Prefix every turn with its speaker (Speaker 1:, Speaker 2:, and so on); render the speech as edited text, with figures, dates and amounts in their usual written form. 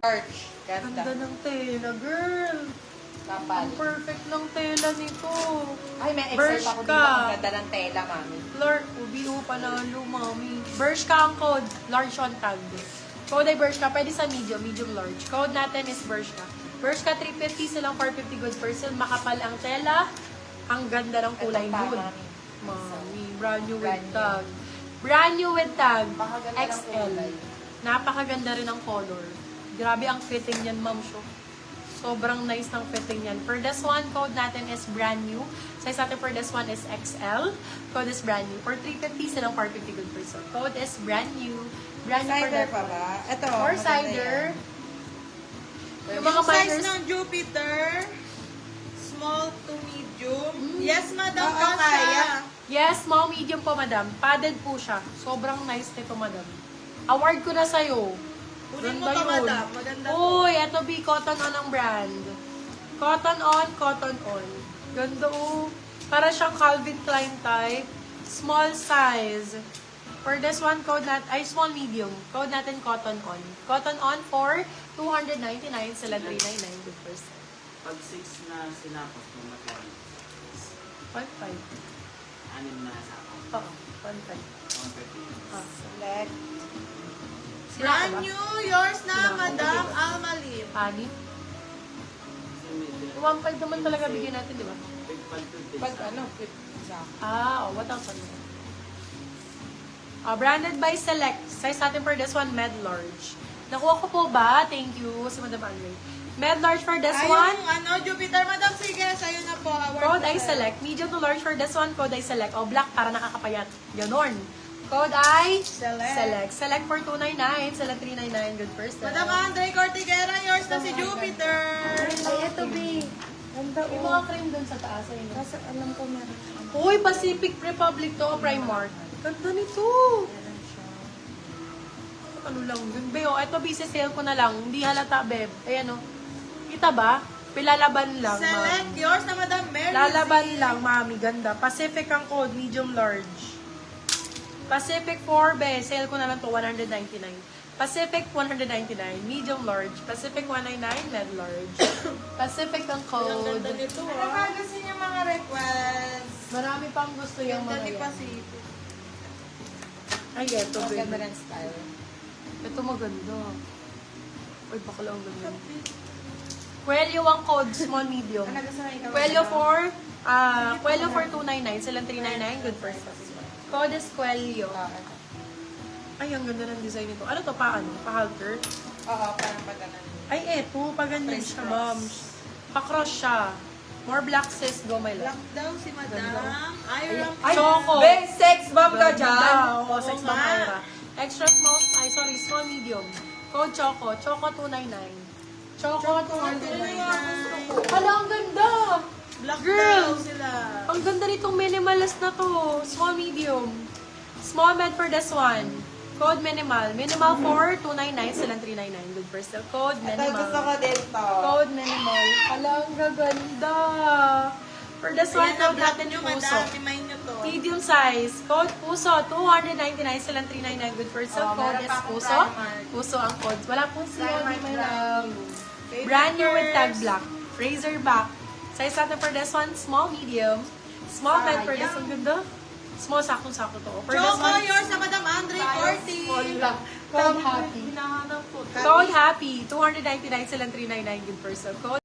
Speaker 1: Arch. Ganda.
Speaker 2: Ganda ng tela, girl.
Speaker 1: Kapal.
Speaker 2: Ang perfect ng tela nito.
Speaker 1: Ay, may
Speaker 2: Bershka.
Speaker 1: excerpt ako dito. Ang ganda ng tela, mami.
Speaker 2: UBO panalo, mami. Bershka ang code. Large on tag. Code ay Bershka. Pwede sa medium, medium large. Code natin is Bershka. Bershka 350 silang 450 good per sale. Makapal ang tela. Ang ganda ng kulay
Speaker 1: Ito pa,
Speaker 2: nude.
Speaker 1: mami.
Speaker 2: Mami, brand new with
Speaker 1: Brand new.
Speaker 2: tag. Brand new with tag.
Speaker 1: Napakaganda ng
Speaker 2: XL.
Speaker 1: kulay.
Speaker 2: Napakaganda rin ang color. Grabe ang fitting niyan, ma'am. Sobrang nice ng fitting niyan. For this one, code natin is brand new. Size natin for this one is XL. Code is brand new. For 350 silang 450 good per sale. Code is brand new. Brand new for
Speaker 1: Cider
Speaker 2: that
Speaker 1: pa
Speaker 2: one.
Speaker 1: ba? Ito.
Speaker 2: For
Speaker 1: maganda
Speaker 2: cider,
Speaker 1: yan.
Speaker 2: yung mga
Speaker 3: Yung size
Speaker 2: minors,
Speaker 3: ng Jupiter, small to medium. Yes, madam,
Speaker 1: Oo, kaya.
Speaker 2: yes, small, medium po, madam. Padded po siya. Sobrang nice nito, madam. Award ko na sa'yo.
Speaker 3: Kunin mo
Speaker 2: Ganda
Speaker 3: to,
Speaker 2: yun.
Speaker 3: madam. Maganda po.
Speaker 2: Uy, eto B, cotton on ang brand. Cotton on, cotton on. Ganda oh. Para siyang Calvin Klein type. Small size. For this one, code natin, ay small medium. Code natin cotton on. Cotton on for 299 sila 399 good first.
Speaker 4: Pag 6 na sinapos mo, magkano?
Speaker 2: 1.5.
Speaker 4: 6 na sa ako.
Speaker 2: Oo, 1.5.
Speaker 4: 150.
Speaker 2: Ah.
Speaker 1: Select.
Speaker 2: Sila ka
Speaker 3: Brand
Speaker 2: ba?
Speaker 3: new, yours na,
Speaker 2: Sila ka ba?
Speaker 3: madam Almalim.
Speaker 2: Ani?
Speaker 4: Kasi medyo
Speaker 2: 1.5 naman talaga bigyan natin, di ba?
Speaker 4: big pag 2
Speaker 1: Pag ano, isa.
Speaker 2: Ah, oh, what else? Branded by Select. Size natin for this one, med large. Nakuha ko po ba? Thank you, si Madam Andre. Med large for this
Speaker 3: Ay,
Speaker 2: one.
Speaker 3: yung ano, Jupiter, madam, sige, sa'yo na po. Award
Speaker 2: Code
Speaker 3: na
Speaker 2: ay
Speaker 3: sa'yo.
Speaker 2: select. Medium to large for this one. Code ay select. O black para nakakapayat. Ganon. Code ay
Speaker 3: Select.
Speaker 2: select. Select for 299. Select 399. Good first.
Speaker 3: Madam Andre Cortiguera, yours na si Jupiter.
Speaker 1: Ay, ito, B. Ganda,
Speaker 2: Yung mga cream dun sa taas. Ayun.
Speaker 1: Kasi alam ko meron.
Speaker 2: Uy, Pacific Republic to. Primark. Ganda nito. Ano lang yun? Beo, ito busy sale ko na lang. Hindi halata, beb. Ayan o. Kita ba? Pilalaban lang,
Speaker 3: Select,
Speaker 2: mami.
Speaker 3: yours na madam Mary.
Speaker 2: Lalaban lang, mami. Ganda. Pacific ang code. Medium large. Pacific 4, be. Sale ko na lang to. 199. Pacific 199. Medium large. Pacific 199. Med large. Pacific ang
Speaker 3: Ang
Speaker 2: code.
Speaker 3: ganda nito,
Speaker 1: Ano
Speaker 3: ah.
Speaker 1: ba gusto niyo mga request?
Speaker 2: Marami pang gusto yung
Speaker 3: Ganda
Speaker 2: mga
Speaker 3: ni
Speaker 2: yan.
Speaker 3: Pacific.
Speaker 2: Ay, eto,
Speaker 1: Ang ganda
Speaker 2: baby.
Speaker 1: ng style.
Speaker 2: Ito maganda. Uy, bakla ang ganda. Quelio ang code, small, medium.
Speaker 1: Ano gusto na ikaw?
Speaker 2: Quelio for 299. Silang 399. Good first. Code is Quelio.
Speaker 1: Ito.
Speaker 2: Ay, ang ganda ng design nito. Ano to? Paano? Pa-halter?
Speaker 1: Oo, parang pag ganun.
Speaker 2: Ay, eto. Pa ganyan
Speaker 1: Press
Speaker 2: siya,
Speaker 1: cross.
Speaker 2: ma'am. Pa-cross siya. More black sis. Go, my
Speaker 3: Black
Speaker 2: love.
Speaker 3: daw si madam.
Speaker 2: Ganda.
Speaker 3: Iron.
Speaker 2: Ay, Choco.
Speaker 1: Be, sex bomb ka
Speaker 2: Ganda.
Speaker 1: dyan.
Speaker 2: Oo, sex
Speaker 3: Oo
Speaker 2: bomb
Speaker 3: nga.
Speaker 2: Ira. Extra small, small medium. Code Choco. Choco 299. Choco 299. Hala, ang ganda!
Speaker 3: Black
Speaker 2: Girl.
Speaker 3: daw sila.
Speaker 2: Ang ganda nitong minimalist na to. Small, medium. Small med for this one. Code minimal. Minimal for 299. Silang 399. Good first sale. Code
Speaker 1: Ito gusto ko
Speaker 2: minimal.
Speaker 1: dito.
Speaker 2: Code minimal. Hala, ang gaganda. For this one,
Speaker 3: Ayan na,
Speaker 2: code
Speaker 3: black
Speaker 2: natin
Speaker 3: nyo,
Speaker 2: puso.
Speaker 3: madam. Remind nyo to.
Speaker 2: Medium size. Code puso. 299 silang 399. Good first sale.
Speaker 1: Oh,
Speaker 2: Code
Speaker 1: meron
Speaker 2: is
Speaker 1: pa akong
Speaker 2: puso.
Speaker 1: Primark.
Speaker 2: Puso ang code. Wala pong siya.
Speaker 1: Primark
Speaker 2: May
Speaker 1: brand
Speaker 2: love.
Speaker 1: new.
Speaker 3: Baby
Speaker 2: Brand new with tag
Speaker 3: girls.
Speaker 2: black. Razorback. Size natin for this one, small, medium. Small bed for this one, ganda. Small, sakto-sakto to. For this
Speaker 3: Choco,
Speaker 2: one,
Speaker 3: yours na madam Andre Corti.
Speaker 2: Code happy.
Speaker 3: Hinahanap ko.
Speaker 2: Code happy. 299 silang 399 good person. Code